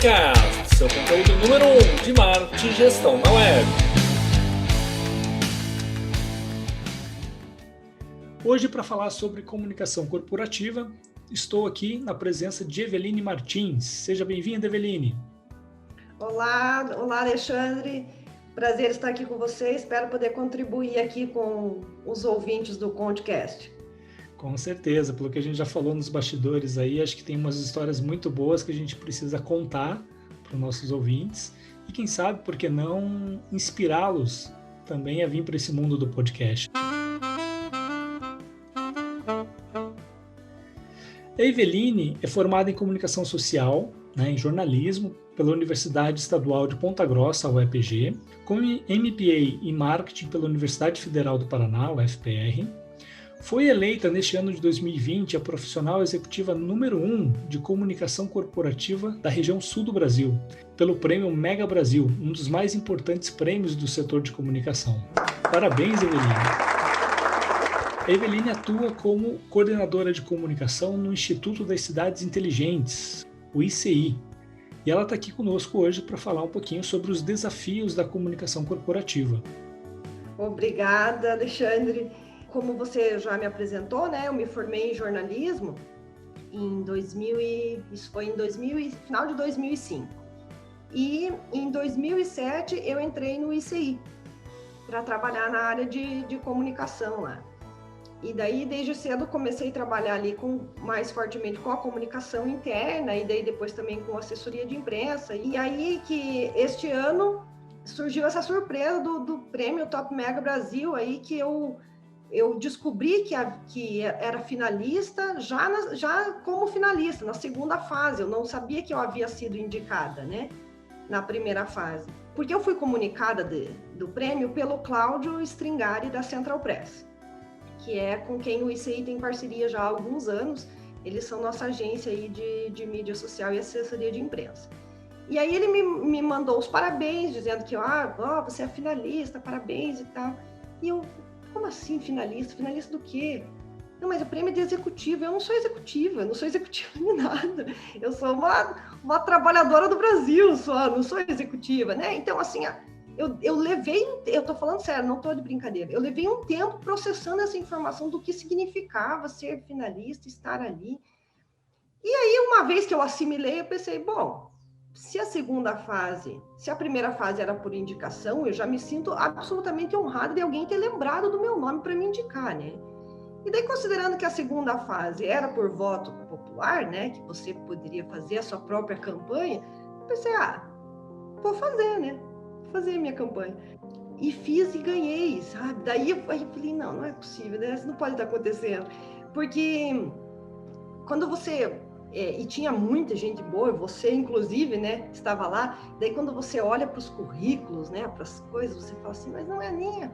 Podcast, seu conteúdo número 1 de marketing e gestão na web. Hoje, para falar sobre comunicação corporativa, estou aqui na presença de Eveline Martins. Seja bem-vinda, Eveline. Olá, Alexandre. Prazer estar aqui com você. Espero poder contribuir aqui com os ouvintes do podcast. Com certeza, pelo que a gente já falou nos bastidores aí, acho que tem umas histórias muito boas que a gente precisa contar para os nossos ouvintes e quem sabe, por que não, inspirá-los também a vir para esse mundo do podcast. A Eveline é formada em comunicação social, em jornalismo, pela Universidade Estadual de Ponta Grossa, UEPG, com MBA em marketing pela Universidade Federal do Paraná, UFPR. Foi eleita neste ano de 2020 a profissional executiva número 1 de comunicação corporativa da região sul do Brasil, pelo prêmio Mega Brasil, um dos mais importantes prêmios do setor de comunicação. Parabéns, Eveline! A Eveline atua como coordenadora de comunicação no Instituto das Cidades Inteligentes, o ICI, e ela está aqui conosco hoje para falar um pouquinho sobre os desafios da comunicação corporativa. Obrigada, Alexandre. Como você já me apresentou, eu me formei em jornalismo isso foi final de 2005. E em 2007 eu entrei no ICI para trabalhar na área de comunicação lá. E daí, desde cedo, comecei a trabalhar ali mais fortemente com a comunicação interna e daí depois também com assessoria de imprensa. E aí que este ano surgiu essa surpresa do prêmio Top Mega Brasil, aí que eu descobri que era finalista, já como finalista, na segunda fase. Eu não sabia que eu havia sido indicada, na primeira fase. Porque eu fui comunicada do prêmio pelo Cláudio Stringari, da Central Press, que é com quem o ICI tem parceria já há alguns anos. Eles são nossa agência aí de mídia social e assessoria de imprensa. E aí ele me mandou os parabéns, dizendo que você é finalista, parabéns e tal. E eu, como assim finalista? Finalista do quê? Não, mas o prêmio é de executiva. Eu não sou executiva de nada. Eu sou uma trabalhadora do Brasil só, não sou executiva, Então, assim, eu tô falando sério, não tô de brincadeira. Eu levei um tempo processando essa informação do que significava ser finalista, estar ali. E aí, uma vez que eu assimilei, eu pensei, bom, se a primeira fase era por indicação, eu já me sinto absolutamente honrada de alguém ter lembrado do meu nome para me indicar, E daí, considerando que a segunda fase era por voto popular, que você poderia fazer a sua própria campanha, eu pensei, vou fazer, fazer minha campanha. E fiz e ganhei, sabe? Daí eu falei, não é possível, isso não pode estar acontecendo. Porque quando você... e tinha muita gente boa, você inclusive, estava lá. Daí quando você olha para os currículos, para as coisas, você fala assim, mas não é nem...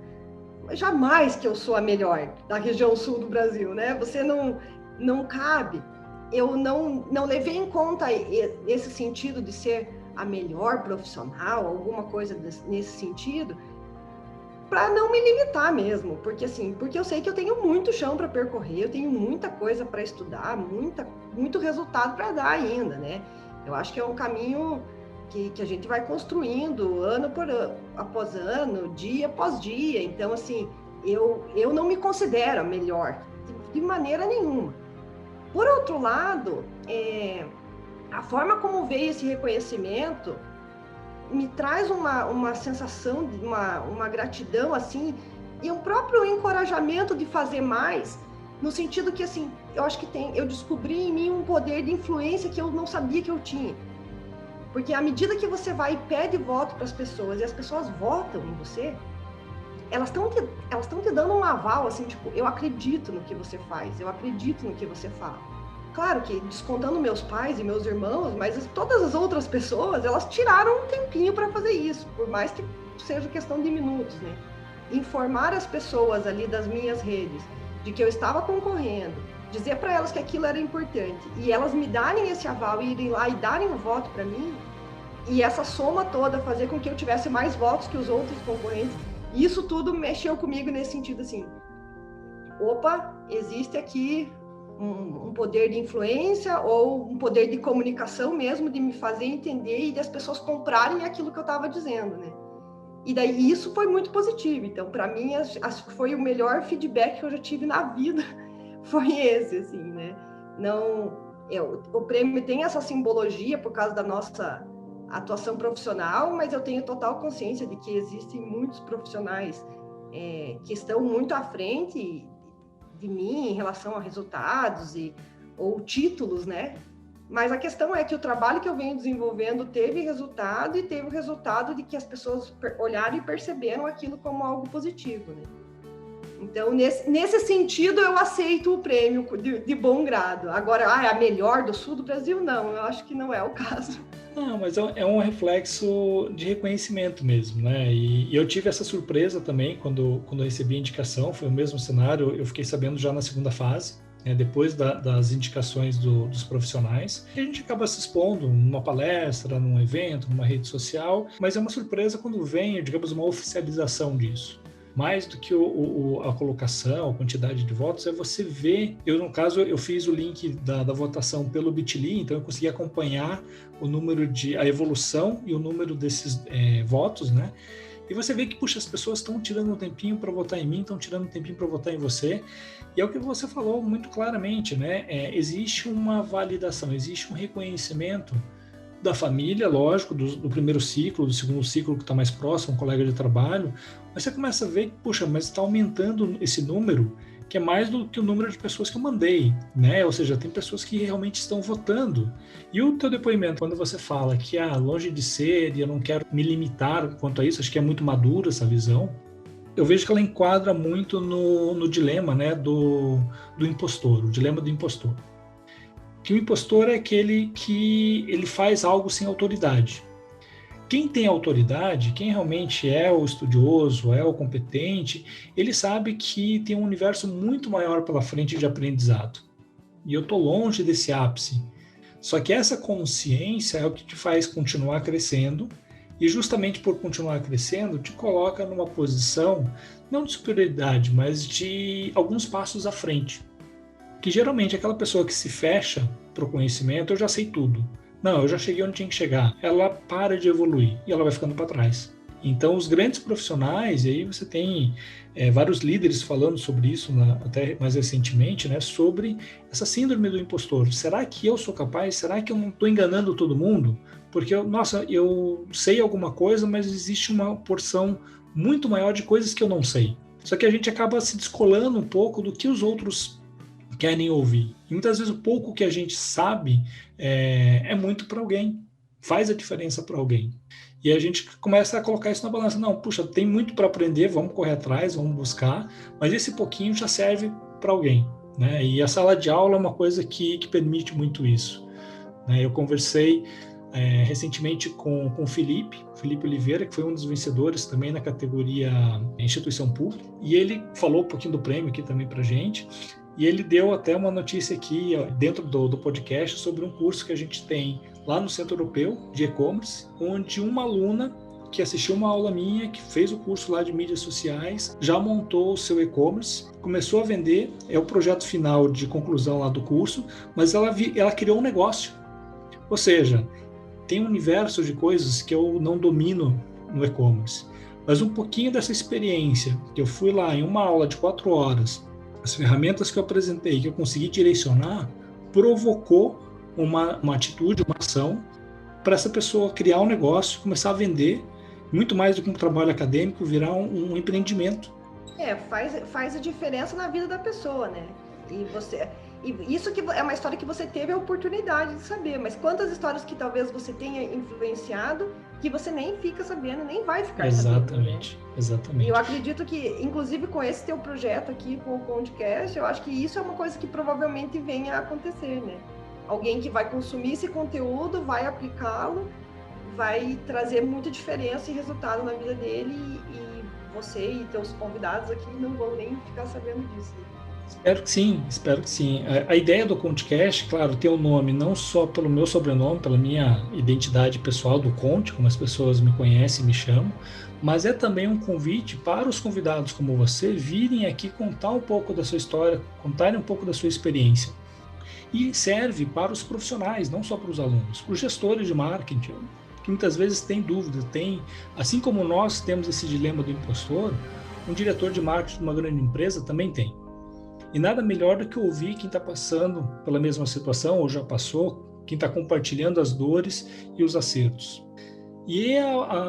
Jamais que eu sou a melhor da região sul do Brasil, Você não cabe. Eu não levei em conta esse sentido de ser a melhor profissional, alguma coisa nesse sentido, para não me limitar mesmo, porque eu sei que eu tenho muito chão para percorrer, eu tenho muita coisa para estudar, muito resultado para dar ainda, Eu acho que é um caminho que a gente vai construindo após ano, dia após dia. Então, eu não me considero a melhor, de maneira nenhuma. Por outro lado, a forma como veio esse reconhecimento me traz uma sensação de uma gratidão, e um próprio encorajamento de fazer mais, no sentido que, eu acho que eu descobri em mim um poder de influência que eu não sabia que eu tinha. Porque à medida que você vai e pede voto para as pessoas, e as pessoas votam em você, elas estão te dando um aval, eu acredito no que você faz, eu acredito no que você fala. Claro que descontando meus pais e meus irmãos, mas todas as outras pessoas, elas tiraram um tempinho para fazer isso, por mais que seja questão de minutos, Informar as pessoas ali das minhas redes de que eu estava concorrendo, dizer para elas que aquilo era importante e elas me darem esse aval e irem lá e darem o voto para mim, e essa soma toda fazer com que eu tivesse mais votos que os outros concorrentes, isso tudo mexeu comigo nesse sentido, opa, existe aqui um poder de influência ou um poder de comunicação mesmo, de me fazer entender e das pessoas comprarem aquilo que eu estava dizendo, né? E daí isso foi muito positivo. Então, para mim, foi o melhor feedback que eu já tive na vida, foi esse, assim, né? O prêmio tem essa simbologia por causa da nossa atuação profissional, mas eu tenho total consciência de que existem muitos profissionais que estão muito à frente de mim em relação a resultados ou títulos, né? Mas a questão é que o trabalho que eu venho desenvolvendo teve resultado e teve o resultado de que as pessoas olharam e perceberam aquilo como algo positivo, né? Então, nesse sentido, eu aceito o prêmio de bom grado. Agora, é a melhor do sul do Brasil? Não, eu acho que não é o caso. Não, mas é um reflexo de reconhecimento mesmo, né? E eu tive essa surpresa também quando eu recebi a indicação, foi o mesmo cenário, eu fiquei sabendo já na segunda fase, né, depois das indicações dos profissionais. E a gente acaba se expondo numa palestra, num evento, numa rede social, mas é uma surpresa quando vem, digamos, uma oficialização disso. Mais do que a colocação, a quantidade de votos, é você ver. No caso, eu fiz o link da votação pelo Bitly, então eu consegui acompanhar a evolução e o número desses votos, né? E você vê que, puxa, as pessoas estão tirando um tempinho para votar em mim, estão tirando um tempinho para votar em você. E é o que você falou muito claramente, né? Existe uma validação, existe um reconhecimento da família, lógico, do primeiro ciclo, do segundo ciclo que está mais próximo, um colega de trabalho, mas você começa a ver que, puxa, mas está aumentando esse número, que é mais do que o número de pessoas que eu mandei, né? Ou seja, tem pessoas que realmente estão votando. E o teu depoimento, quando você fala que, longe de ser, e eu não quero me limitar quanto a isso, acho que é muito madura essa visão, eu vejo que ela enquadra muito no dilema, né, do impostor, o dilema do impostor. Que o impostor é aquele que ele faz algo sem autoridade. Quem tem autoridade, quem realmente é o estudioso, é o competente, ele sabe que tem um universo muito maior pela frente de aprendizado. E eu estou longe desse ápice. Só que essa consciência é o que te faz continuar crescendo, e justamente por continuar crescendo, te coloca numa posição, não de superioridade, mas de alguns passos à frente. Que geralmente aquela pessoa que se fecha para o conhecimento, eu já sei tudo. Não, eu já cheguei onde tinha que chegar. Ela para de evoluir e ela vai ficando para trás. Então, os grandes profissionais, e aí você tem vários líderes falando sobre isso, até mais recentemente, né, sobre essa síndrome do impostor. Será que eu sou capaz? Será que eu não estou enganando todo mundo? Porque, eu sei alguma coisa, mas existe uma porção muito maior de coisas que eu não sei. Só que a gente acaba se descolando um pouco do que os outros querem ouvir. E muitas vezes o pouco que a gente sabe é muito para alguém, faz a diferença para alguém. E a gente começa a colocar isso na balança. Não, puxa, tem muito para aprender, vamos correr atrás, vamos buscar, mas esse pouquinho já serve para alguém, né? E a sala de aula é uma coisa que permite muito isso, né? Eu conversei recentemente com o Felipe Oliveira, que foi um dos vencedores também na categoria Instituição Pública, e ele falou um pouquinho do prêmio aqui também para a gente. E ele deu até uma notícia aqui dentro do podcast sobre um curso que a gente tem lá no Centro Europeu de E-Commerce, onde uma aluna que assistiu uma aula minha, que fez o curso lá de mídias sociais, já montou o seu e-commerce, começou a vender, é o projeto final de conclusão lá do curso, mas ela criou um negócio. Ou seja, tem um universo de coisas que eu não domino no e-commerce. Mas um pouquinho dessa experiência, que eu fui lá em uma aula de 4 horas, as ferramentas que eu apresentei, que eu consegui direcionar, provocou uma atitude, uma ação, para essa pessoa criar um negócio, começar a vender, muito mais do que um trabalho acadêmico, virar um empreendimento. Faz a diferença na vida da pessoa, né? E isso que é uma história que você teve a oportunidade de saber, mas quantas histórias que talvez você tenha influenciado que você nem fica sabendo, nem vai ficar sabendo. Né? Exatamente. E eu acredito que, inclusive com esse teu projeto aqui, com o podcast, eu acho que isso é uma coisa que provavelmente venha a acontecer, né? Alguém que vai consumir esse conteúdo, vai aplicá-lo, vai trazer muita diferença e resultado na vida dele e você e teus convidados aqui não vão nem ficar sabendo disso. Espero que sim. A ideia do Contecast, claro, tem o nome não só pelo meu sobrenome, pela minha identidade pessoal do Conte, como as pessoas me conhecem e me chamam, mas é também um convite para os convidados como você virem aqui contar um pouco da sua história, contarem um pouco da sua experiência. E serve para os profissionais, não só para os alunos, para os gestores de marketing, que muitas vezes têm dúvidas, assim como nós temos esse dilema do impostor, um diretor de marketing de uma grande empresa também tem. E nada melhor do que ouvir quem está passando pela mesma situação ou já passou, quem está compartilhando as dores e os acertos. E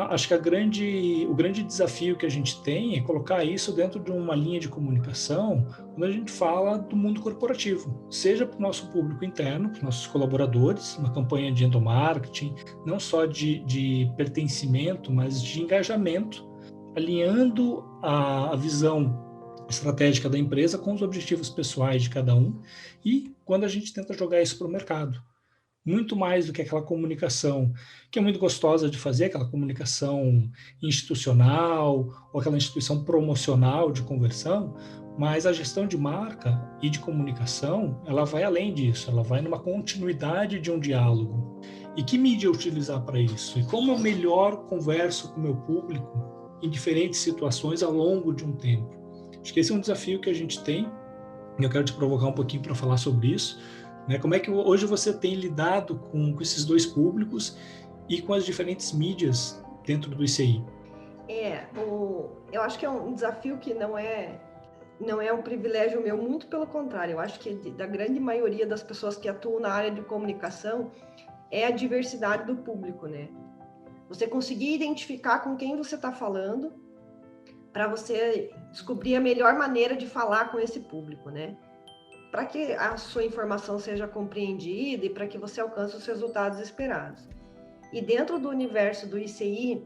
acho que o grande desafio que a gente tem é colocar isso dentro de uma linha de comunicação quando a gente fala do mundo corporativo, seja para o nosso público interno, para os nossos colaboradores, uma campanha de endomarketing, não só de pertencimento, mas de engajamento, alinhando a visão estratégica da empresa com os objetivos pessoais de cada um, e quando a gente tenta jogar isso para o mercado. Muito mais do que aquela comunicação que é muito gostosa de fazer, aquela comunicação institucional ou aquela instituição promocional de conversão, mas a gestão de marca e de comunicação, ela vai além disso, ela vai numa continuidade de um diálogo. E que mídia utilizar para isso? E como eu melhor converso com o meu público em diferentes situações ao longo de um tempo? Acho que esse é um desafio que a gente tem, e eu quero te provocar um pouquinho para falar sobre isso. Como é que hoje você tem lidado com esses dois públicos e com as diferentes mídias dentro do ICI? Eu acho que é um desafio que não é um privilégio meu, muito pelo contrário. Eu acho que da grande maioria das pessoas que atuam na área de comunicação é a diversidade do público, né? Você conseguir identificar com quem você está falando para você descobrir a melhor maneira de falar com esse público, né? Para que a sua informação seja compreendida e para que você alcance os resultados esperados. E dentro do universo do ICI,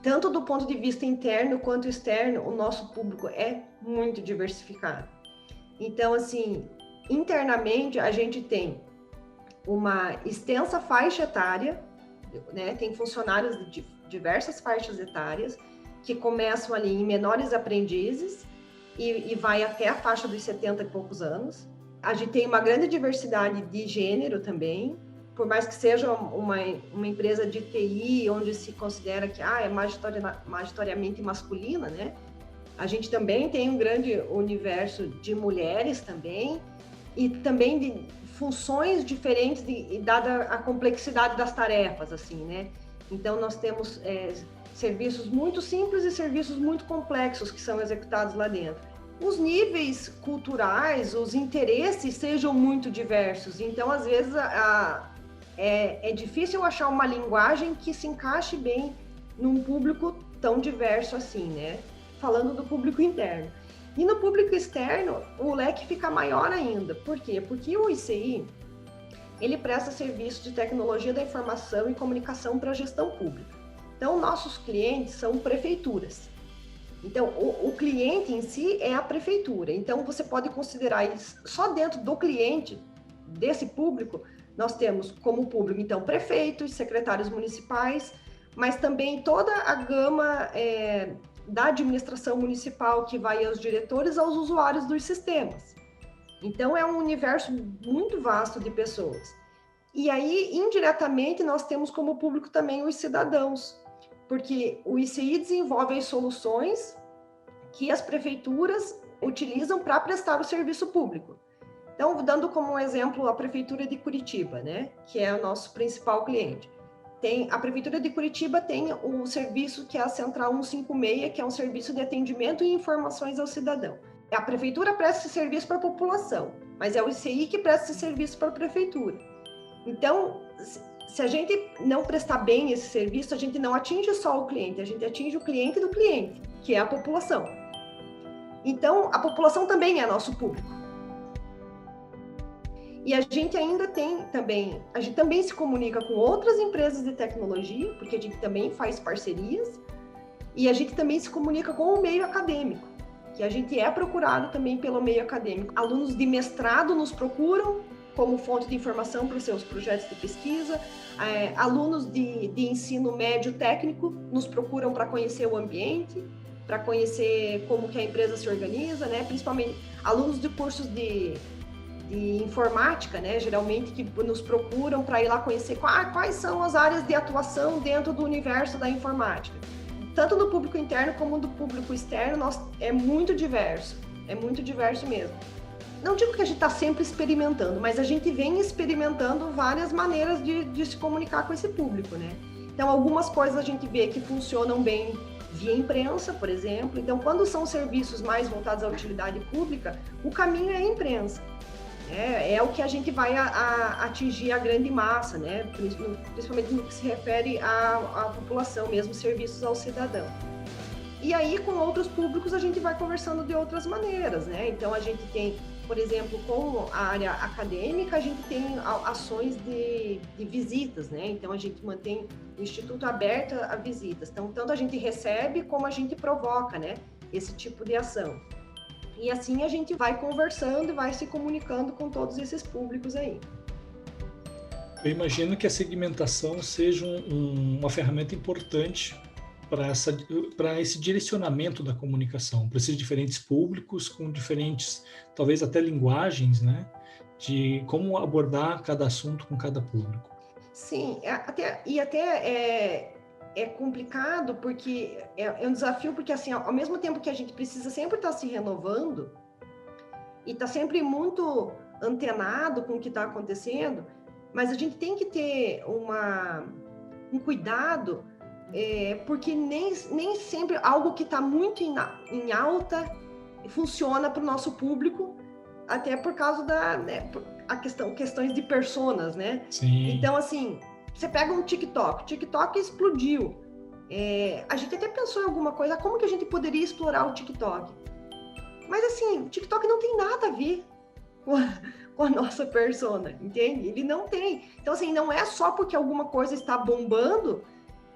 tanto do ponto de vista interno quanto externo, o nosso público é muito diversificado. Então, assim, internamente a gente tem uma extensa faixa etária, né? Tem funcionários de diversas faixas etárias que começam ali em menores aprendizes e vai até a faixa dos 70 e poucos anos. A gente tem uma grande diversidade de gênero também, por mais que seja uma empresa de TI, onde se considera que é majoritariamente masculina, né? A gente também tem um grande universo de mulheres também, e também de funções diferentes, dada a complexidade das tarefas, assim, né? Então, nós temos serviços muito simples e serviços muito complexos que são executados lá dentro. Os níveis culturais, os interesses sejam muito diversos. Então, às vezes, é difícil achar uma linguagem que se encaixe bem num público tão diverso assim, né? Falando do público interno. E no público externo, o leque fica maior ainda. Por quê? Porque o ICI, ele presta serviço de tecnologia da informação e comunicação para a gestão pública. Então, nossos clientes são prefeituras. Então, o cliente em si é a prefeitura. Então, você pode considerar isso só dentro do cliente, desse público, nós temos como público, então, prefeitos, secretários municipais, mas também toda a gama da administração municipal, que vai aos diretores, aos usuários dos sistemas. Então, é um universo muito vasto de pessoas. E aí, indiretamente, nós temos como público também os cidadãos, porque o ICI desenvolve as soluções que as prefeituras utilizam para prestar o serviço público. Então, dando como exemplo a Prefeitura de Curitiba, né, que é o nosso principal cliente. A Prefeitura de Curitiba tem o serviço que é a Central 156, que é um serviço de atendimento e informações ao cidadão. A Prefeitura presta esse serviço para a população, mas é o ICI que presta esse serviço para a Prefeitura. Então, se a gente não prestar bem esse serviço, a gente não atinge só o cliente, a gente atinge o cliente do cliente, que é a população. Então, a população também é nosso público. E a gente ainda tem também, a gente também se comunica com outras empresas de tecnologia, porque a gente também faz parcerias, e a gente também se comunica com o meio acadêmico, que a gente é procurado também pelo meio acadêmico. Alunos de mestrado nos procuram como fonte de informação para os seus projetos de pesquisa, alunos de ensino médio técnico nos procuram para conhecer o ambiente, para conhecer como que a empresa se organiza, né? Principalmente alunos de cursos de informática, né? Geralmente que nos procuram para ir lá conhecer quais são as áreas de atuação dentro do universo da informática. Tanto do público interno como do público externo, é muito diverso mesmo. não digo que a gente está sempre experimentando, mas a gente vem experimentando várias maneiras de se comunicar com esse público, né? Então, algumas coisas a gente vê que funcionam bem via imprensa, por exemplo. Então, quando são serviços mais voltados à utilidade pública, o caminho é a imprensa. É o que a gente vai atingir a grande massa, né? Principalmente no que se refere à população mesmo, serviços ao cidadão. E aí, com outros públicos, a gente vai conversando de outras maneiras, né? Então, a gente tem, por exemplo, com a área acadêmica, a gente tem ações de visitas, né? Então, a gente mantém o Instituto aberto a visitas. Então, tanto a gente recebe como a gente provoca, né? Esse tipo de ação. E assim a gente vai conversando e vai se comunicando com todos esses públicos aí. Eu imagino que a segmentação seja uma ferramenta importante para esse direcionamento da comunicação, para esses diferentes públicos com diferentes, talvez até linguagens, né, de como abordar cada assunto com cada público. Sim, até é complicado porque é um desafio, porque assim, ao mesmo tempo que a gente precisa sempre estar se renovando e estar sempre muito antenado com o que está acontecendo, mas a gente tem que ter um cuidado, porque nem sempre algo que está muito em alta funciona para o nosso público, até por causa questões de personas, né? Sim. Então, assim, você pega um TikTok explodiu. A gente até pensou em alguma coisa, como que a gente poderia explorar o TikTok? Mas, assim, o TikTok não tem nada a ver com a nossa persona, entende? Ele não tem. Então, assim, não é só porque alguma coisa está bombando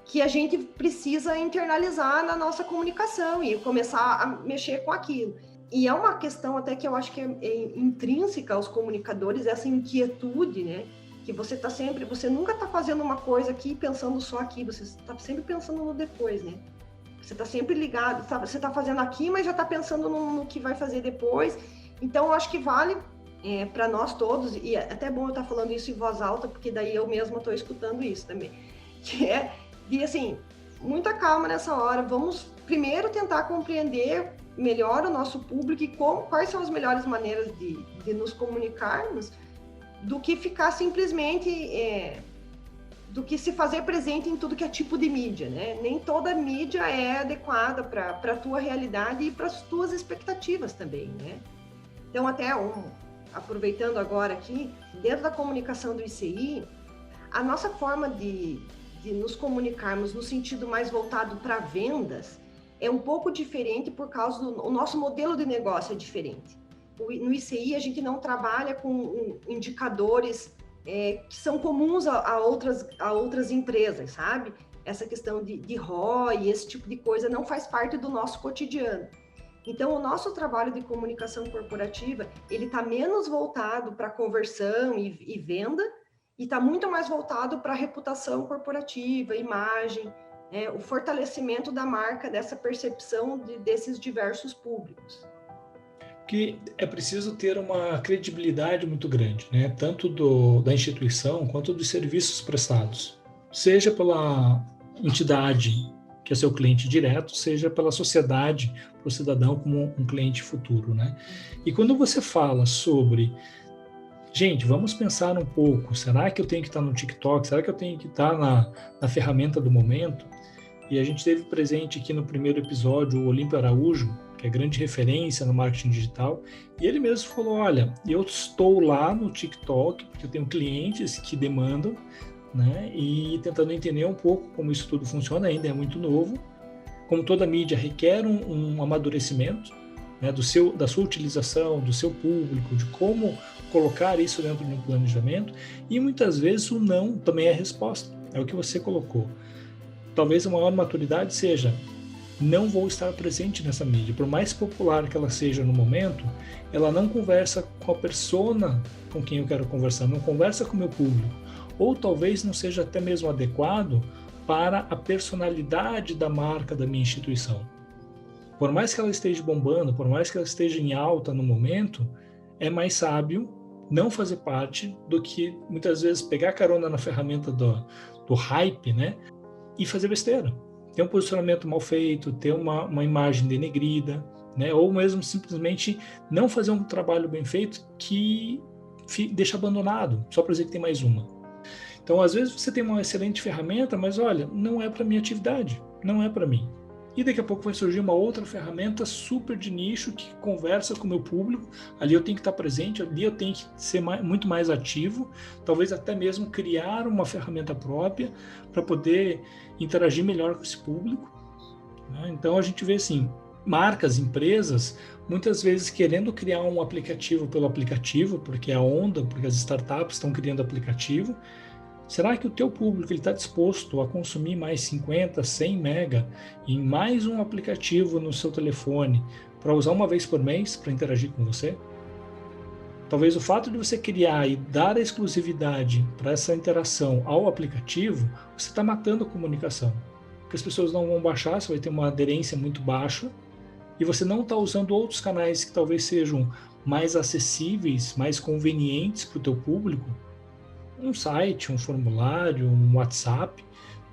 que a gente precisa internalizar na nossa comunicação e começar a mexer com aquilo. E é uma questão até que eu acho que é intrínseca aos comunicadores, essa inquietude, né? Que você nunca está fazendo uma coisa aqui pensando só aqui, você está sempre pensando no depois, né? Você está sempre ligado, você está fazendo aqui, mas já está pensando no que vai fazer depois. Então, eu acho que vale para nós todos, e é até bom eu estar falando isso em voz alta, porque daí eu mesma estou escutando isso também, que é de, assim, muita calma nessa hora. Vamos primeiro tentar compreender melhor o nosso público e quais são as melhores maneiras de nos comunicarmos, do que ficar simplesmente, do que se fazer presente em tudo que é tipo de mídia, né? Nem toda mídia é adequada para a tua realidade e para as tuas expectativas também, né? Então, até aproveitando agora aqui, dentro da comunicação do ICI, a nossa forma de nos comunicarmos no sentido mais voltado para vendas é um pouco diferente por causa do nosso modelo de negócio é diferente. No ICI, a gente não trabalha com indicadores que são comuns a outras empresas, sabe? Essa questão de ROI, esse tipo de coisa não faz parte do nosso cotidiano. Então, o nosso trabalho de comunicação corporativa, ele está menos voltado para conversão e venda, e está muito mais voltado para a reputação corporativa, imagem, o fortalecimento da marca, dessa percepção desses diversos públicos. Que é preciso ter uma credibilidade muito grande, né? Tanto da instituição quanto dos serviços prestados, seja pela entidade que é seu cliente direto, seja pela sociedade, para o cidadão como um cliente futuro, né? E quando você fala sobre, gente, vamos pensar um pouco, será que eu tenho que estar no TikTok? Será que eu tenho que estar na ferramenta do momento? E a gente teve presente aqui no primeiro episódio o Olímpio Araújo, que é grande referência no marketing digital, e ele mesmo falou, olha, eu estou lá no TikTok, porque eu tenho clientes que demandam, né, e tentando entender um pouco como isso tudo funciona, ainda é muito novo, como toda mídia requer um amadurecimento, né, da sua utilização, do seu público, de como colocar isso dentro de um planejamento, e muitas vezes o não também é a resposta, é o que você colocou. Talvez a maior maturidade seja, não vou estar presente nessa mídia, por mais popular que ela seja no momento, ela não conversa com a persona com quem eu quero conversar, não conversa com o meu público, ou talvez não seja até mesmo adequado para a personalidade da marca da minha instituição. Por mais que ela esteja bombando, por mais que ela esteja em alta no momento, é mais sábio não fazer parte do que muitas vezes pegar carona na ferramenta do hype, né, e fazer besteira. Ter um posicionamento mal feito, ter uma imagem denegrida, né? Ou mesmo simplesmente não fazer um trabalho bem feito que deixa abandonado, só para dizer que tem mais uma. Então, às vezes você tem uma excelente ferramenta, mas olha, não é para minha atividade, não é para mim. E daqui a pouco vai surgir uma outra ferramenta super de nicho que conversa com o meu público. Ali eu tenho que estar presente, ali eu tenho que ser muito mais ativo, talvez até mesmo criar uma ferramenta própria para poder interagir melhor com esse público, né? Então a gente vê assim, marcas, empresas, muitas vezes querendo criar um aplicativo pelo aplicativo, porque é a onda, porque as startups estão criando aplicativo. Será que o teu público está disposto a consumir mais 50, 100 mega em mais um aplicativo no seu telefone para usar uma vez por mês para interagir com você? Talvez o fato de você criar e dar a exclusividade para essa interação ao aplicativo, você está matando a comunicação. Porque as pessoas não vão baixar, você vai ter uma aderência muito baixa e você não está usando outros canais que talvez sejam mais acessíveis, mais convenientes para o teu público. Um site, um formulário, um WhatsApp,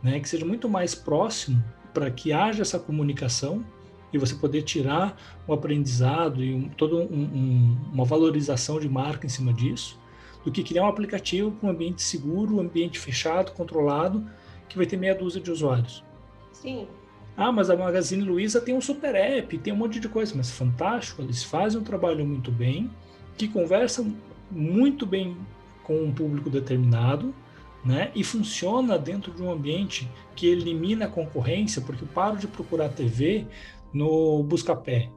né, que seja muito mais próximo para que haja essa comunicação e você poder tirar o aprendizado e toda uma valorização de marca em cima disso, do que criar um aplicativo para um ambiente seguro, um ambiente fechado, controlado, que vai ter meia dúzia de usuários. Sim. Ah, mas a Magazine Luiza tem um super app, tem um monte de coisa, mas fantástico, eles fazem um trabalho muito bem, que conversam muito bem com um público determinado, né? E funciona dentro de um ambiente que elimina a concorrência, porque eu paro de procurar TV no Buscapé.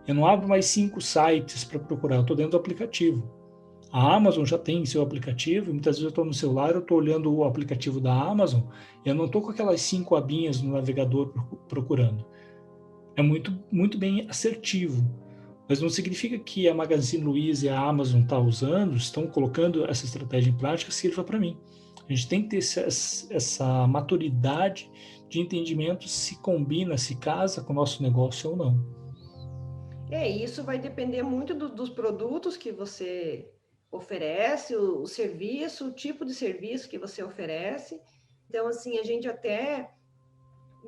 Eu não abro mais 5 sites para procurar, eu estou dentro do aplicativo. A Amazon já tem seu aplicativo, muitas vezes eu estou no celular, eu estou olhando o aplicativo da Amazon, e eu não estou com aquelas 5 abinhas no navegador procurando. É muito, muito bem assertivo. Mas não significa que a Magazine Luiza e a Amazon estão colocando essa estratégia em prática, sirva para mim. A gente tem que ter essa maturidade de entendimento se combina, se casa com o nosso negócio ou não. Isso vai depender muito dos produtos que você oferece, o serviço, o tipo de serviço que você oferece. Então, assim, a gente até,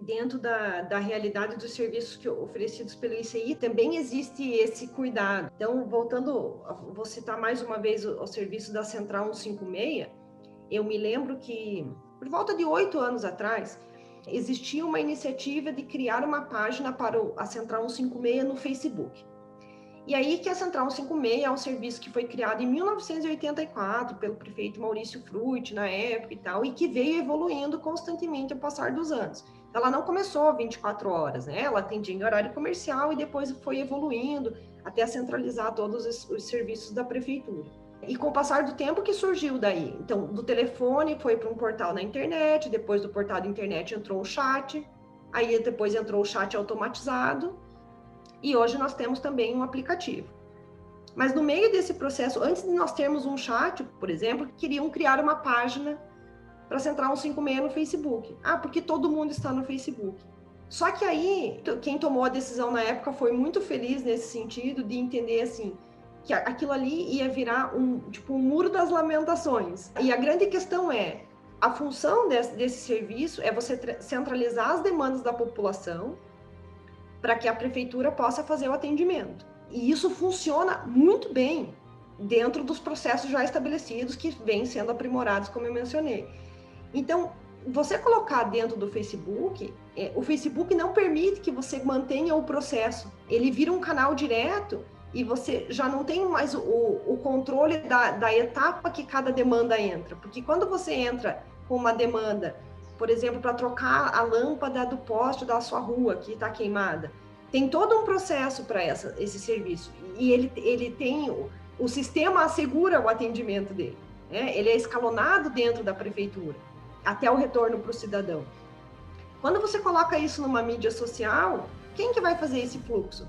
dentro da realidade dos serviços oferecidos pelo ICI, também existe esse cuidado. Então, voltando, vou citar mais uma vez o serviço da Central 156, eu me lembro que, por volta de 8 anos atrás, existia uma iniciativa de criar uma página para a Central 156 no Facebook. E aí que a Central 156 é um serviço que foi criado em 1984 pelo prefeito Maurício Frutti, na época e tal, e que veio evoluindo constantemente ao passar dos anos. Ela não começou 24 horas, né? Ela atendia em horário comercial e depois foi evoluindo até centralizar todos os serviços da prefeitura. E com o passar do tempo que surgiu daí, então do telefone foi para um portal na internet, depois do portal da internet entrou o chat, aí depois entrou o chat automatizado e hoje nós temos também um aplicativo. Mas no meio desse processo, antes de nós termos um chat, por exemplo, queriam criar uma página para a Central 156 no Facebook. Ah, porque todo mundo está no Facebook. Só que aí, quem tomou a decisão na época foi muito feliz nesse sentido de entender assim, que aquilo ali ia virar um muro das lamentações. E a grande questão é, a função desse serviço é você centralizar as demandas da população para que a prefeitura possa fazer o atendimento. E isso funciona muito bem dentro dos processos já estabelecidos que vêm sendo aprimorados, como eu mencionei. Então, você colocar dentro do Facebook, o Facebook não permite que você mantenha o processo. Ele vira um canal direto e você já não tem mais o controle da etapa que cada demanda entra. Porque quando você entra com uma demanda, por exemplo, para trocar a lâmpada do poste da sua rua que está queimada, tem todo um processo para esse serviço. E ele tem... O sistema assegura o atendimento dele, né? Ele é escalonado dentro da prefeitura, até o retorno para o cidadão. Quando você coloca isso numa mídia social, quem que vai fazer esse fluxo?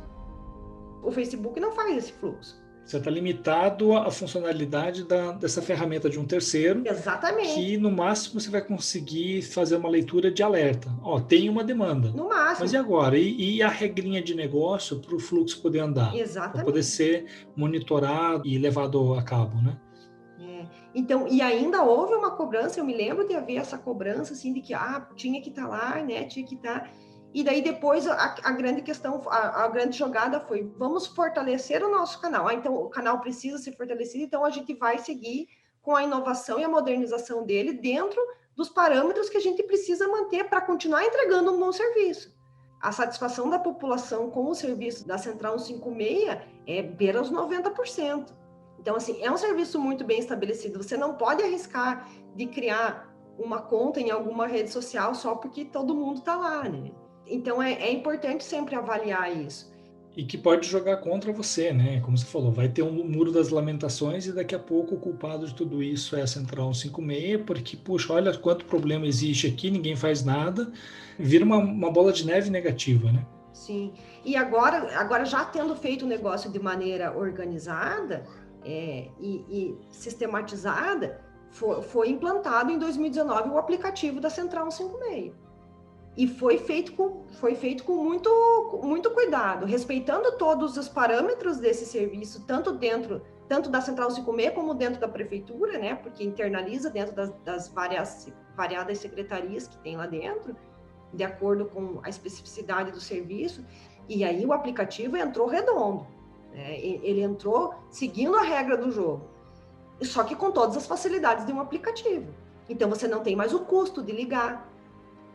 O Facebook não faz esse fluxo. Você está limitado à funcionalidade dessa ferramenta de um terceiro. Exatamente. Que no máximo você vai conseguir fazer uma leitura de alerta. Ó, tem uma demanda. No máximo. Mas e agora? E a regrinha de negócio para o fluxo poder andar? Exatamente. Para poder ser monitorado e levado a cabo, né? Então, e ainda houve uma cobrança, eu me lembro de haver essa cobrança, assim, de que tinha que estar lá, né, tinha que estar. E daí depois a grande questão, a grande jogada foi, vamos fortalecer o nosso canal. Então o canal precisa ser fortalecido, então a gente vai seguir com a inovação e a modernização dele dentro dos parâmetros que a gente precisa manter para continuar entregando um bom serviço. A satisfação da população com o serviço da Central 156 é beira os 90%. Então, assim, é um serviço muito bem estabelecido. Você não pode arriscar de criar uma conta em alguma rede social só porque todo mundo está lá, né? Então, é importante sempre avaliar isso. E que pode jogar contra você, né? Como você falou, vai ter um muro das lamentações e daqui a pouco o culpado de tudo isso é a Central 156, porque, puxa, olha quanto problema existe aqui, ninguém faz nada, vira uma bola de neve negativa, né? Sim, e agora já tendo feito o negócio de maneira organizada e sistematizada, foi implantado em 2019 o aplicativo da Central 156. E foi feito com muito cuidado, respeitando todos os parâmetros desse serviço, tanto da Central 156 como dentro da prefeitura, né? Porque internaliza dentro das variadas secretarias que tem lá dentro, de acordo com a especificidade do serviço. E aí o aplicativo entrou redondo, né? Ele entrou seguindo a regra do jogo, só que com todas as facilidades de um aplicativo. Então você não tem mais o custo de ligar,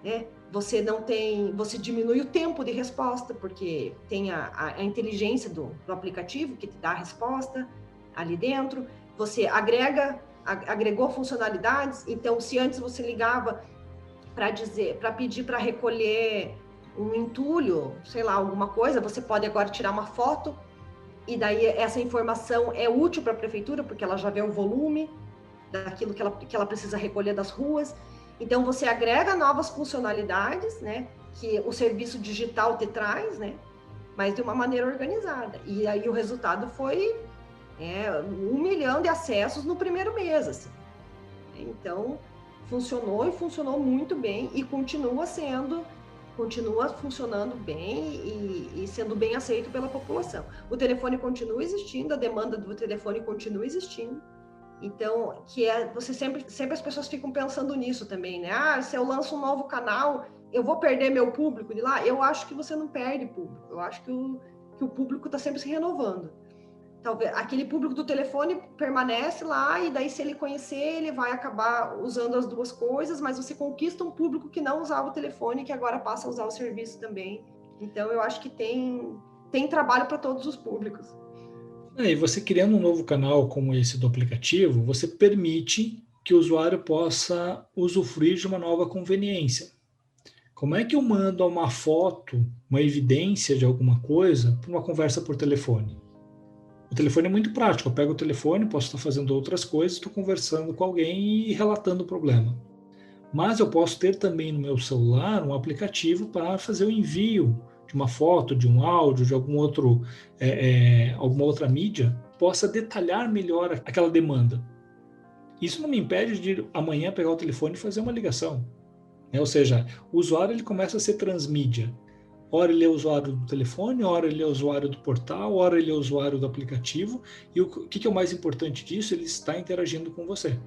né? Você diminui o tempo de resposta, porque tem a inteligência do aplicativo que te dá a resposta ali dentro. Você agregou funcionalidades. Então, se antes você ligava para pedir para recolher um entulho, sei lá, alguma coisa, você pode agora tirar uma foto e daí essa informação é útil para a prefeitura, porque ela já vê o volume daquilo que ela precisa recolher das ruas. Então, você agrega novas funcionalidades, né, que o serviço digital te traz, né, mas de uma maneira organizada. E aí o resultado foi 1 milhão de acessos no primeiro mês, assim. Então, funcionou muito bem e continua funcionando bem e sendo bem aceito pela população. O telefone continua existindo, a demanda do telefone continua existindo. Então, você sempre as pessoas ficam pensando nisso também, né? Se eu lanço um novo canal, eu vou perder meu público de lá? Eu acho que você não perde público. Eu acho que o público está sempre se renovando. Talvez aquele público do telefone permanece lá e daí, se ele conhecer, ele vai acabar usando as duas coisas, mas você conquista um público que não usava o telefone, que agora passa a usar o serviço também. Então, eu acho que tem trabalho para todos os públicos. E você criando um novo canal como esse do aplicativo, você permite que o usuário possa usufruir de uma nova conveniência. Como é que eu mando uma foto, uma evidência de alguma coisa para uma conversa por telefone? O telefone é muito prático, eu pego o telefone, posso estar fazendo outras coisas, estou conversando com alguém e relatando o problema. Mas eu posso ter também no meu celular um aplicativo para fazer o envio de uma foto, de um áudio, de alguma outra mídia, possa detalhar melhor aquela demanda. Isso não me impede de amanhã pegar o telefone e fazer uma ligação. Ou seja, o usuário ele começa a ser transmídia. Ora ele é usuário do telefone, ora ele é usuário do portal, ora ele é usuário do aplicativo. E o que é o mais importante disso? Ele está interagindo com você.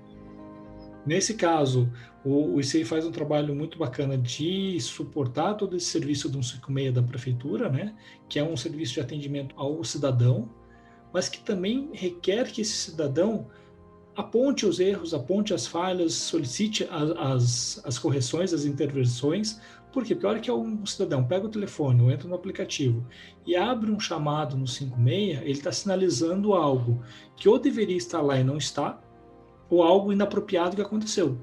Nesse caso, o ICI faz um trabalho muito bacana de suportar todo esse serviço do 156 da prefeitura, né? Que é um serviço de atendimento ao cidadão, mas que também requer que esse cidadão aponte os erros, aponte as falhas, solicite as correções, as intervenções. Por quê? Porque a hora que um cidadão pega o telefone ou entra no aplicativo e abre um chamado no 156, ele está sinalizando algo que ou deveria estar lá e não está, ou algo inapropriado que aconteceu.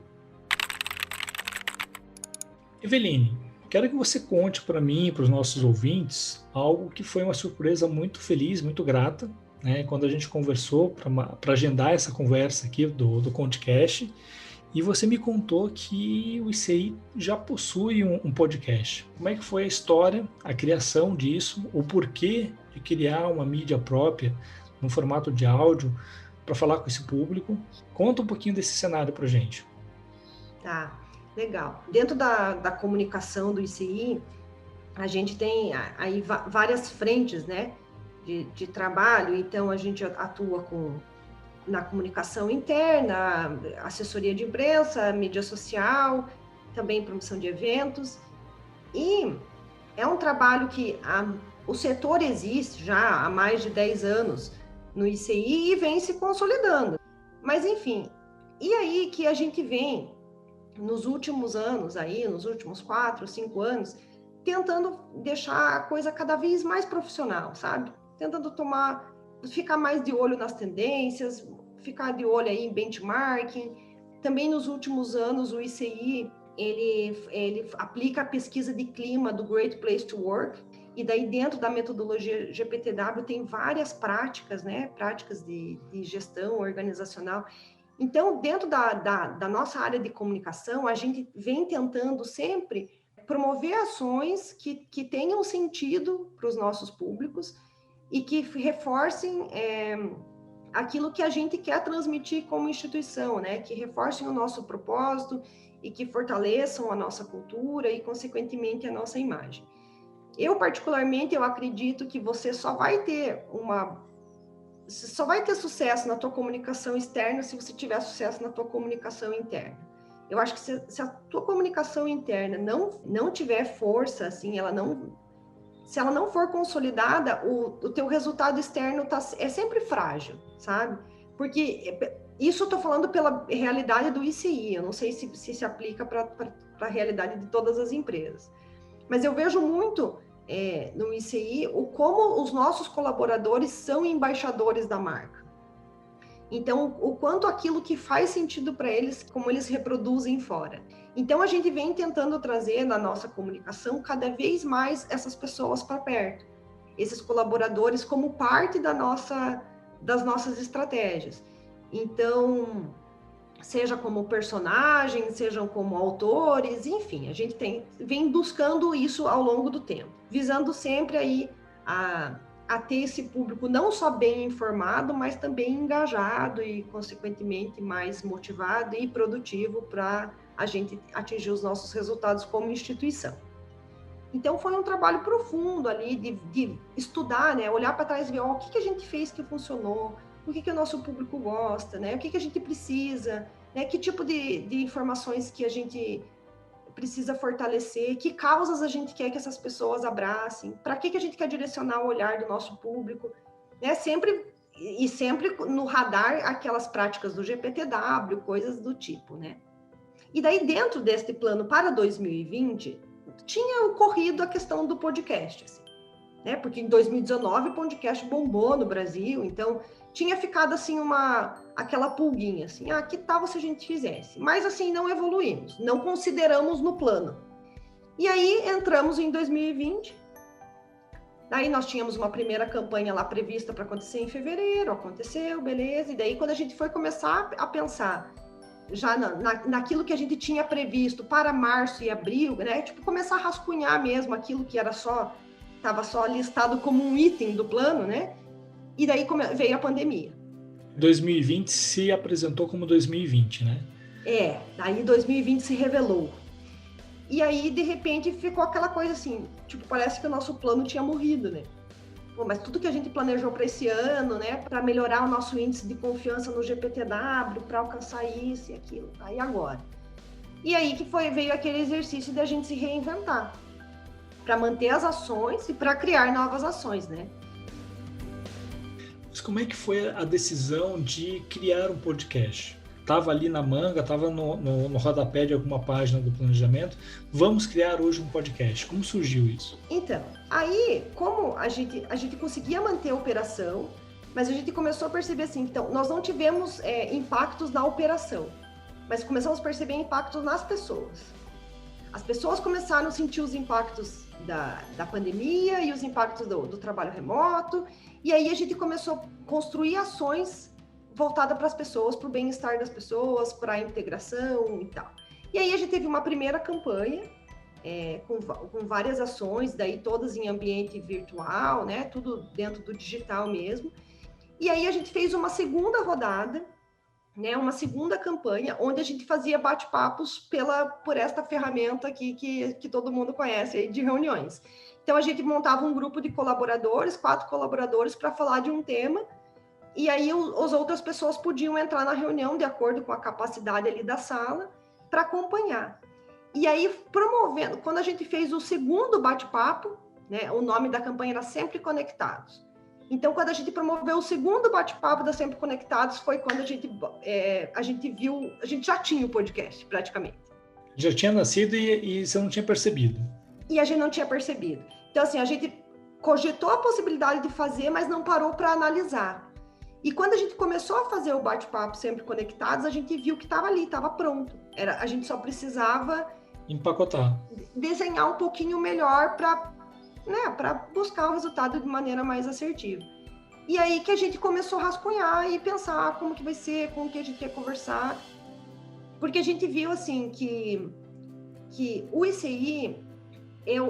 Eveline, quero que você conte para mim e para os nossos ouvintes algo que foi uma surpresa muito feliz, muito grata, né, quando a gente conversou para agendar essa conversa aqui do ConteCast, e você me contou que o ICI já possui um podcast. Como é que foi a história, a criação disso, o porquê de criar uma mídia própria no formato de áudio para falar com esse público? Conta um pouquinho desse cenário para a gente. Tá, legal. Dentro da comunicação do ICI, a gente tem aí várias frentes, né, de trabalho. Então, a gente atua na comunicação interna, assessoria de imprensa, mídia social, também promoção de eventos. E É um trabalho que o setor existe já há mais de 10 anos no ICI e vem se consolidando. Mas, enfim, e aí que a gente vem, nos últimos anos, aí, nos últimos 4, 5 anos, tentando deixar a coisa cada vez mais profissional, sabe? Tentando ficar mais de olho nas tendências, ficar de olho aí em benchmarking. Também nos últimos anos, o ICI, ele aplica a pesquisa de clima do Great Place to Work, e daí dentro da metodologia GPTW tem várias práticas, né? Práticas de gestão organizacional. Então, dentro da nossa área de comunicação, a gente vem tentando sempre promover ações que tenham sentido para os nossos públicos e que reforcem aquilo que a gente quer transmitir como instituição, né? Que reforcem o nosso propósito e que fortaleçam a nossa cultura e, consequentemente, a nossa imagem. Eu, particularmente, eu acredito que você só vai ter sucesso na tua comunicação externa se você tiver sucesso na tua comunicação interna. Eu acho que se a tua comunicação interna não tiver força, assim, se ela não for consolidada, o teu resultado externo é sempre frágil, sabe? Porque isso eu estou falando pela realidade do ICI, eu não sei se aplica para a realidade de todas as empresas. Mas eu vejo muito no ICI como os nossos colaboradores são embaixadores da marca. Então, o quanto aquilo que faz sentido para eles, como eles reproduzem fora. Então, a gente vem tentando trazer na nossa comunicação cada vez mais essas pessoas para perto. Esses colaboradores como parte das nossas estratégias. Então, seja como personagem, sejam como autores, enfim, a gente vem buscando isso ao longo do tempo, visando sempre aí a ter esse público não só bem informado, mas também engajado e, consequentemente, mais motivado e produtivo para a gente atingir os nossos resultados como instituição. Então, foi um trabalho profundo ali de estudar, né? Olhar para trás e ver o que a gente fez que funcionou, o que o nosso público gosta, né? O que a gente precisa, né? Que tipo de informações que a gente precisa fortalecer, que causas a gente quer que essas pessoas abracem, para que a gente quer direcionar o olhar do nosso público, né? Sempre no radar aquelas práticas do GPTW, coisas do tipo, né? E daí, dentro deste plano para 2020, tinha ocorrido a questão do podcast, assim, né? Porque em 2019 o podcast bombou no Brasil, então tinha ficado assim aquela pulguinha, assim, que tal se a gente fizesse? Mas assim, não evoluímos, não consideramos no plano. E aí entramos em 2020, daí nós tínhamos uma primeira campanha lá prevista para acontecer em fevereiro, aconteceu, beleza, e daí quando a gente foi começar a pensar já naquilo que a gente tinha previsto para março e abril, né, tipo começar a rascunhar mesmo aquilo que estava só listado como um item do plano, né? E daí veio a pandemia. 2020 se apresentou como 2020, né? Daí 2020 se revelou. E aí, de repente, ficou aquela coisa assim, tipo, parece que o nosso plano tinha morrido, né? Pô, mas tudo que a gente planejou para esse ano, né, para melhorar o nosso índice de confiança no GPTW, para alcançar isso e aquilo, aí agora. E aí que veio aquele exercício da gente se reinventar, para manter as ações e para criar novas ações, né? Mas como é que foi a decisão de criar um podcast? Estava ali na manga, estava no rodapé de alguma página do planejamento, vamos criar hoje um podcast. Como surgiu isso? Então, aí, como a gente conseguia manter a operação, mas a gente começou a perceber assim, então, nós não tivemos impactos na operação, mas começamos a perceber impactos nas pessoas. As pessoas começaram a sentir os impactos da pandemia e os impactos do trabalho remoto, e aí a gente começou a construir ações voltadas para as pessoas, para o bem-estar das pessoas, para a integração e tal. E aí a gente teve uma primeira campanha com várias ações, daí todas em ambiente virtual, né? Tudo dentro do digital mesmo. E aí a gente fez uma segunda rodada, né, uma segunda campanha, onde a gente fazia bate-papos por esta ferramenta aqui que todo mundo conhece aí, de reuniões. Então, a gente montava um grupo de colaboradores, 4 colaboradores, para falar de um tema, e aí as outras pessoas podiam entrar na reunião de acordo com a capacidade ali da sala, para acompanhar. E aí, promovendo, quando a gente fez o segundo bate-papo, né, o nome da campanha era Sempre Conectados. Então, quando a gente promoveu o segundo bate-papo da Sempre Conectados, foi quando a gente viu, a gente já tinha o podcast, praticamente. Já tinha nascido e você não tinha percebido. E a gente não tinha percebido. Então, assim, a gente cogitou a possibilidade de fazer, mas não parou para analisar. E quando a gente começou a fazer o bate-papo Sempre Conectados, a gente viu que estava ali, estava pronto. A gente só precisava empacotar, desenhar um pouquinho melhor para buscar o resultado de maneira mais assertiva. E aí que a gente começou a rascunhar e pensar como que vai ser, como que a gente ia conversar. Porque a gente viu, assim, que o ICI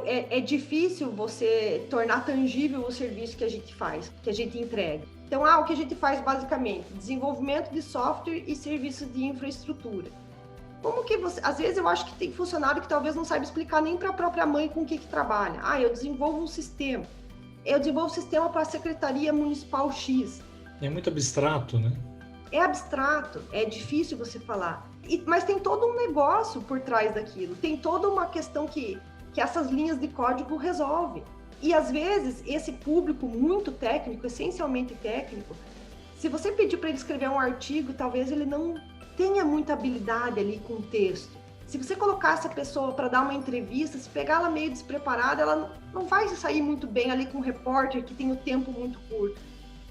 é difícil você tornar tangível o serviço que a gente faz, que a gente entrega. Então, o que a gente faz basicamente? Desenvolvimento de software e serviço de infraestrutura. Como que você... Às vezes eu acho que tem funcionário que talvez não saiba explicar nem para a própria mãe com o que trabalha. Eu desenvolvo um sistema. Eu desenvolvo um sistema para a Secretaria Municipal X. É muito abstrato, né? É abstrato, é difícil você falar. Mas tem todo um negócio por trás daquilo. Tem toda uma questão que essas linhas de código resolvem. E, às vezes, esse público muito técnico, essencialmente técnico, se você pedir para ele escrever um artigo, talvez ele não tenha muita habilidade ali com o texto. Se você colocar essa pessoa para dar uma entrevista, se pegar ela meio despreparada, ela não vai sair muito bem ali com um repórter que tem o tempo muito curto.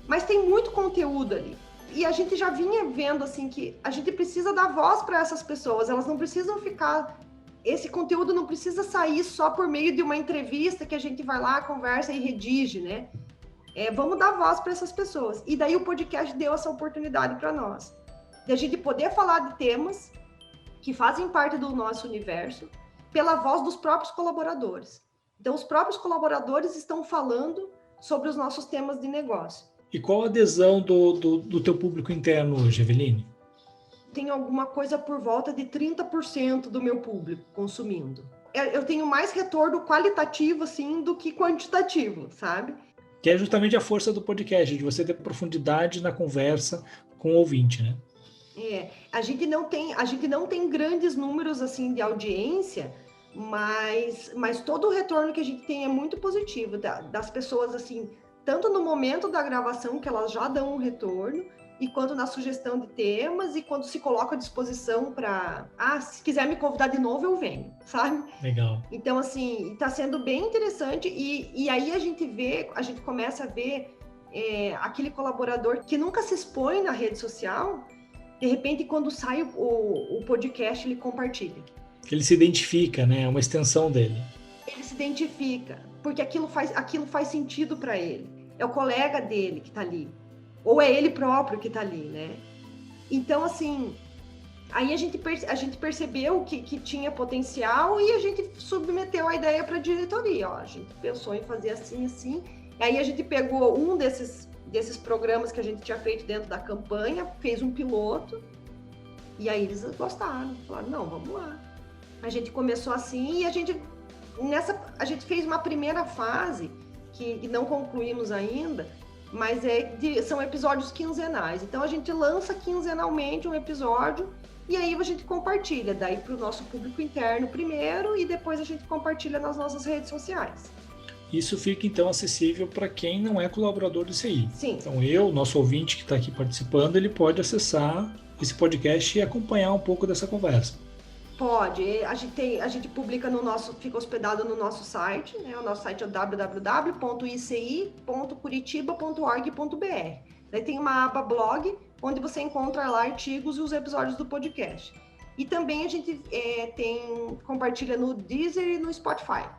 Mas tem muito conteúdo ali. E a gente já vinha vendo, assim, que a gente precisa dar voz para essas pessoas. Elas não precisam ficar... Esse conteúdo não precisa sair só por meio de uma entrevista que a gente vai lá, conversa e redige, né? Vamos dar voz para essas pessoas. E daí o podcast deu essa oportunidade para nós. De a gente poder falar de temas que fazem parte do nosso universo pela voz dos próprios colaboradores. Então, os próprios colaboradores estão falando sobre os nossos temas de negócio. E qual a adesão do teu público interno hoje, Eveline? Tem alguma coisa por volta de 30% do meu público consumindo. Eu tenho mais retorno qualitativo, assim, do que quantitativo, sabe? Que é justamente a força do podcast, de você ter profundidade na conversa com o ouvinte, né? A gente não tem grandes números, assim, de audiência, mas todo o retorno que a gente tem é muito positivo, das pessoas, assim, tanto no momento da gravação, que elas já dão um retorno, e quanto na sugestão de temas, e quando se coloca à disposição para... se quiser me convidar de novo, eu venho, sabe? Legal. Então, assim, está sendo bem interessante, e aí a gente começa a ver aquele colaborador que nunca se expõe na rede social, de repente, quando sai o podcast, ele compartilha. Que ele se identifica, né? É uma extensão dele. Ele se identifica, porque aquilo faz sentido para ele. É o colega dele que está ali. Ou é ele próprio que está ali, né? Então, assim, aí a gente percebeu que tinha potencial e a gente submeteu a ideia para a diretoria. A gente pensou em fazer assim, assim. E aí a gente pegou um desses programas que a gente tinha feito dentro da campanha, fez um piloto, e aí eles gostaram. Falaram, não, vamos lá. A gente começou assim e a gente fez uma primeira fase, que não concluímos ainda, mas são episódios quinzenais. Então, a gente lança quinzenalmente um episódio e aí a gente compartilha, daí para o nosso público interno primeiro e depois a gente compartilha nas nossas redes sociais. Isso fica, então, acessível para quem não é colaborador do CI. Sim. Então, nosso ouvinte que está aqui participando, ele pode acessar esse podcast e acompanhar um pouco dessa conversa. Pode. A gente publica fica hospedado no nosso site, né? O nosso site é www.ici.curitiba.org.br. Daí tem uma aba blog, onde você encontra lá artigos e os episódios do podcast. E também a gente compartilha no Deezer e no Spotify.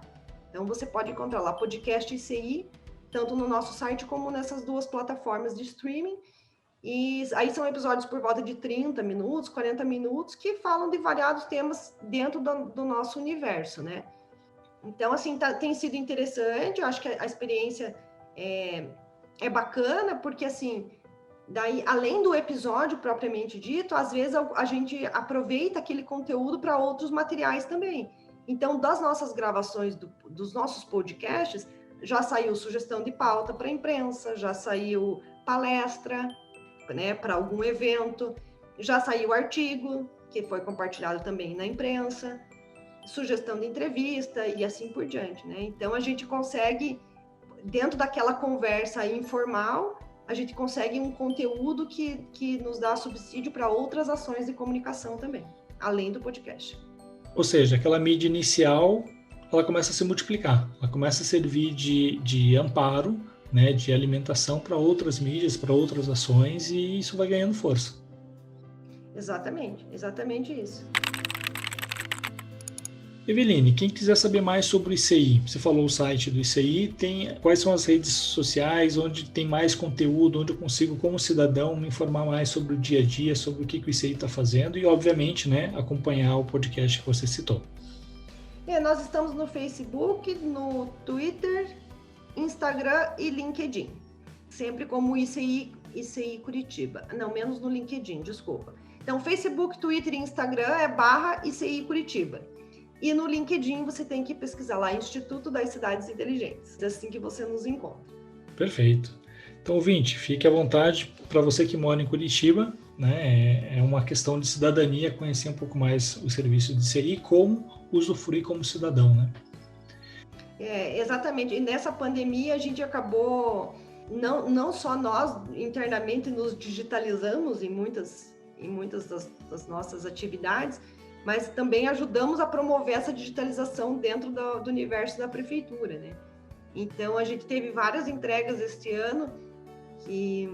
Então você pode encontrar lá podcast ICI, tanto no nosso site como nessas duas plataformas de streaming. E aí são episódios por volta de 30 minutos, 40 minutos, que falam de variados temas dentro do nosso universo, né? Então, assim, tem sido interessante, eu acho que a experiência é bacana, porque, assim, daí, além do episódio propriamente dito, às vezes a gente aproveita aquele conteúdo para outros materiais também. Então, das nossas gravações, dos nossos podcasts, já saiu sugestão de pauta para a imprensa, já saiu palestra, né, para algum evento, já saiu artigo, que foi compartilhado também na imprensa. sugestão de entrevista e assim por diante, né? Então, a gente consegue, dentro daquela conversa informal, a gente consegue um conteúdo que nos dá subsídio para outras ações de comunicação também, além do podcast. Ou seja, aquela mídia inicial, ela começa a se multiplicar, ela começa a servir de amparo, né, de alimentação para outras mídias, para outras ações, e isso vai ganhando força. Exatamente isso. Eveline, quem quiser saber mais sobre o ICI, você falou o site do ICI, quais são as redes sociais, onde tem mais conteúdo, onde eu consigo, como cidadão, me informar mais sobre o dia a dia, sobre o que o ICI está fazendo e, obviamente, né, acompanhar o podcast que você citou. Nós estamos no Facebook, no Twitter, Instagram e LinkedIn, sempre como ICI Curitiba, não, menos no LinkedIn, desculpa. Então, Facebook, Twitter e Instagram é /ICI Curitiba. E no LinkedIn você tem que pesquisar lá Instituto das Cidades Inteligentes. É assim que você nos encontra. Perfeito. Então, ouvinte, fique à vontade para você que mora em Curitiba, né? É uma questão de cidadania, conhecer um pouco mais o serviço de ICI e como usufruir como cidadão, né? Exatamente. E nessa pandemia a gente acabou, não só nós internamente nos digitalizamos em muitas das nossas atividades, mas também ajudamos a promover essa digitalização dentro do universo da prefeitura, né? Então, a gente teve várias entregas este ano que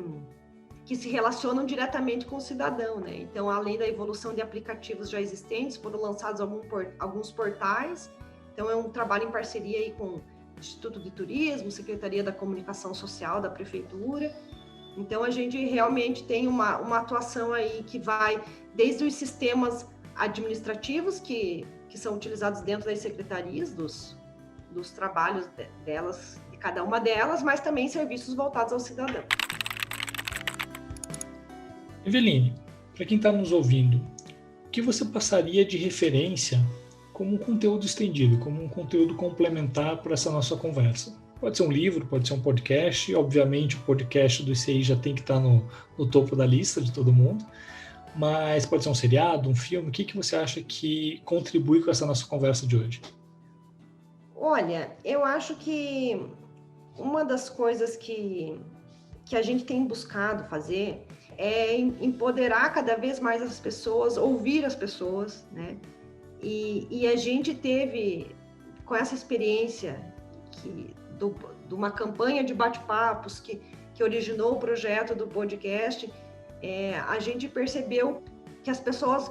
se relacionam diretamente com o cidadão, né? Então, além da evolução de aplicativos já existentes, foram lançados alguns portais. Então, é um trabalho em parceria aí com o Instituto de Turismo, Secretaria da Comunicação Social da Prefeitura. Então, a gente realmente tem uma atuação aí que vai desde os sistemas administrativos que são utilizados dentro das secretarias, dos trabalhos delas, de cada uma delas, mas também serviços voltados ao cidadão. Eveline, para quem está nos ouvindo, o que você passaria de referência como um conteúdo estendido, como um conteúdo complementar para essa nossa conversa? Pode ser um livro, pode ser um podcast, e obviamente o podcast do ICI já tem que estar no topo da lista de todo mundo, mas pode ser um seriado, um filme. O que você acha que contribui com essa nossa conversa de hoje? Olha, eu acho que uma das coisas que a gente tem buscado fazer é empoderar cada vez mais as pessoas, ouvir as pessoas, né? E a gente teve, com essa experiência de uma campanha de bate-papos que originou o projeto do podcast, a gente percebeu que as pessoas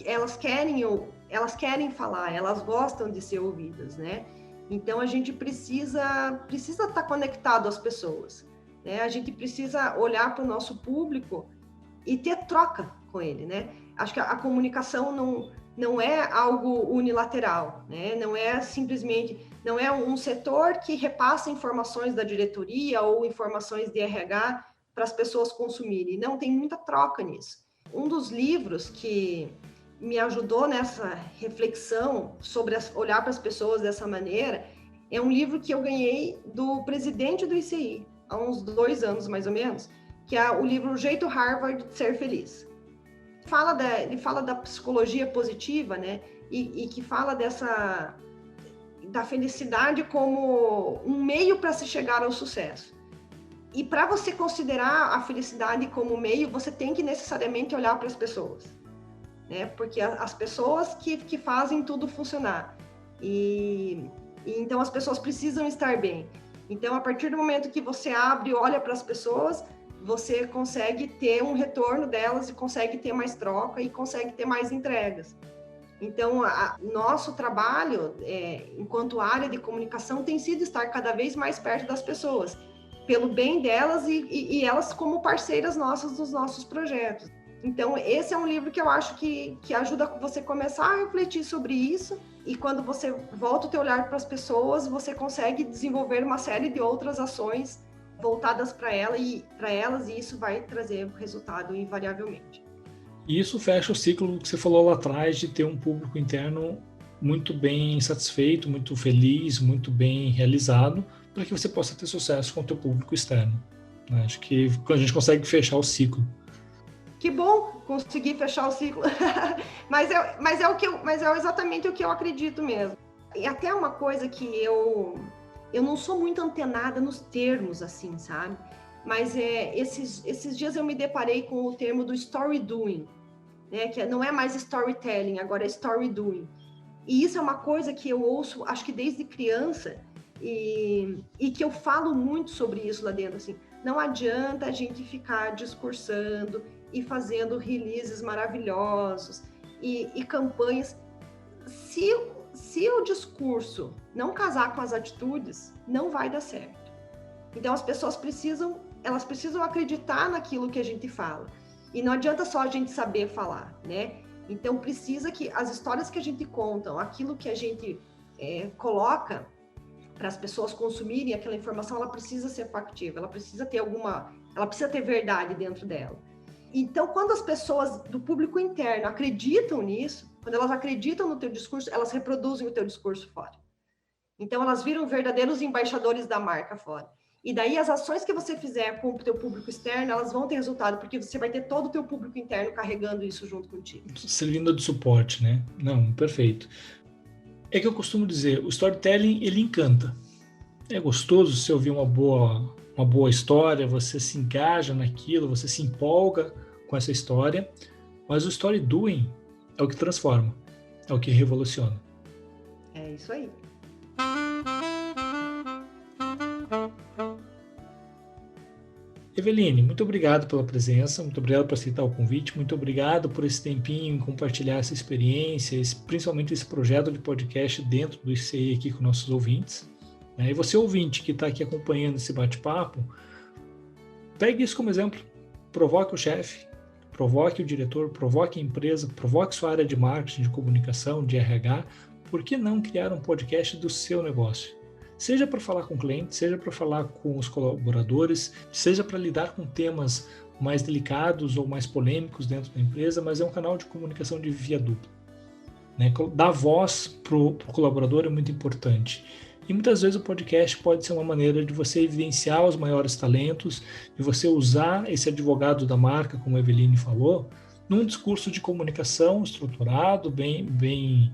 elas querem falar, elas gostam de ser ouvidas, né? Então a gente precisa estar conectado às pessoas, né? A gente precisa olhar para o nosso público e ter troca com ele, né? Acho que a comunicação não é algo unilateral, né? Não é simplesmente, não é um setor que repassa informações da diretoria ou informações de RH para as pessoas consumirem. Não, tem muita troca nisso. Um dos livros que me ajudou nessa reflexão sobre olhar para as pessoas dessa maneira é um livro que eu ganhei do presidente do ICI, há uns 2 anos mais ou menos, que é o livro O Jeito Harvard de Ser Feliz. Ele fala da psicologia positiva, né? E que fala da felicidade como um meio para se chegar ao sucesso. E para você considerar a felicidade como meio, você tem que necessariamente olhar para as pessoas, né? Porque as pessoas que fazem tudo funcionar. E então as pessoas precisam estar bem. Então, a partir do momento que você abre e olha para as pessoas, você consegue ter um retorno delas e consegue ter mais troca e consegue ter mais entregas. Então, nosso trabalho, enquanto área de comunicação, tem sido estar cada vez mais perto das pessoas, pelo bem delas e elas como parceiras nossas dos nossos projetos. Então, esse é um livro que eu acho que ajuda você a começar a refletir sobre isso, e quando você volta o teu olhar para as pessoas, você consegue desenvolver uma série de outras ações voltadas para elas, e isso vai trazer resultado invariavelmente. E isso fecha o ciclo que você falou lá atrás, de ter um público interno muito bem satisfeito, muito feliz, muito bem realizado, para que você possa ter sucesso com o teu público externo. Acho que a gente consegue fechar o ciclo. Que bom! consegui fechar o ciclo. mas é exatamente o que eu acredito mesmo. E até uma coisa que eu não sou muito antenada nos termos, assim, sabe? Mas esses dias eu me deparei com o termo do story doing, né? Que não é mais storytelling, agora é story doing. E isso é uma coisa que eu ouço, acho que desde criança, e que eu falo muito sobre isso lá dentro, assim. Não adianta a gente ficar discursando e fazendo releases maravilhosos e campanhas. Se o discurso não casar com as atitudes, não vai dar certo. Então, as pessoas precisam acreditar naquilo que a gente fala. E não adianta só a gente saber falar, né? Então, precisa que as histórias que a gente conta, aquilo que a gente coloca para as pessoas consumirem aquela informação, ela precisa ser factível, ela precisa ter verdade dentro dela. Então, quando as pessoas do público interno acreditam nisso, quando elas acreditam no teu discurso, elas reproduzem o teu discurso fora. Então, elas viram verdadeiros embaixadores da marca fora. E daí, as ações que você fizer com o teu público externo, elas vão ter resultado, porque você vai ter todo o teu público interno carregando isso junto contigo. Servindo de suporte, né? Não, perfeito. É que eu costumo dizer, o storytelling, ele encanta. É gostoso você ouvir uma boa história, você se engaja naquilo, você se empolga com essa história, mas o story doing é o que transforma, é o que revoluciona. É isso aí. Eveline, muito obrigado pela presença, muito obrigado por aceitar o convite, muito obrigado por esse tempinho em compartilhar essa experiência, principalmente esse projeto de podcast dentro do ICI aqui com nossos ouvintes. E você, ouvinte, que está aqui acompanhando esse bate-papo, pegue isso como exemplo, provoque o chefe, provoque o diretor, provoque a empresa, provoque sua área de marketing, de comunicação, de RH. Por que não criar um podcast do seu negócio? Seja para falar com clientes, seja para falar com os colaboradores, seja para lidar com temas mais delicados ou mais polêmicos dentro da empresa, mas é um canal de comunicação de via dupla. Né? Dar voz para o colaborador é muito importante. E muitas vezes o podcast pode ser uma maneira de você evidenciar os maiores talentos, de você usar esse advogado da marca, como a Eveline falou, num discurso de comunicação estruturado, bem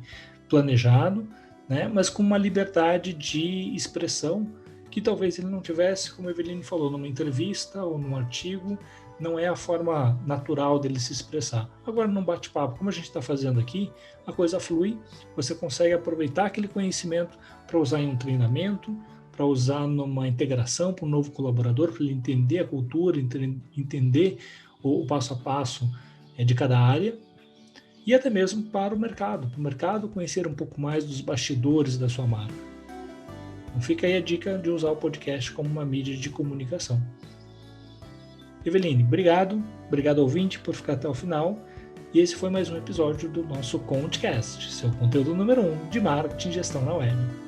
planejado, né? Mas com uma liberdade de expressão que talvez ele não tivesse, como a Eveline falou, numa entrevista ou num artigo, não é a forma natural dele se expressar. Agora, num bate-papo, como a gente está fazendo aqui, a coisa flui, você consegue aproveitar aquele conhecimento para usar em um treinamento, para usar numa integração para um novo colaborador, para ele entender a cultura, entender o passo a passo de cada área, e até mesmo para o mercado conhecer um pouco mais dos bastidores da sua marca. Então fica aí a dica de usar o podcast como uma mídia de comunicação. Eveline, obrigado ouvinte por ficar até o final, e esse foi mais um episódio do nosso ConteCast, seu conteúdo número 1 de marketing e gestão na web.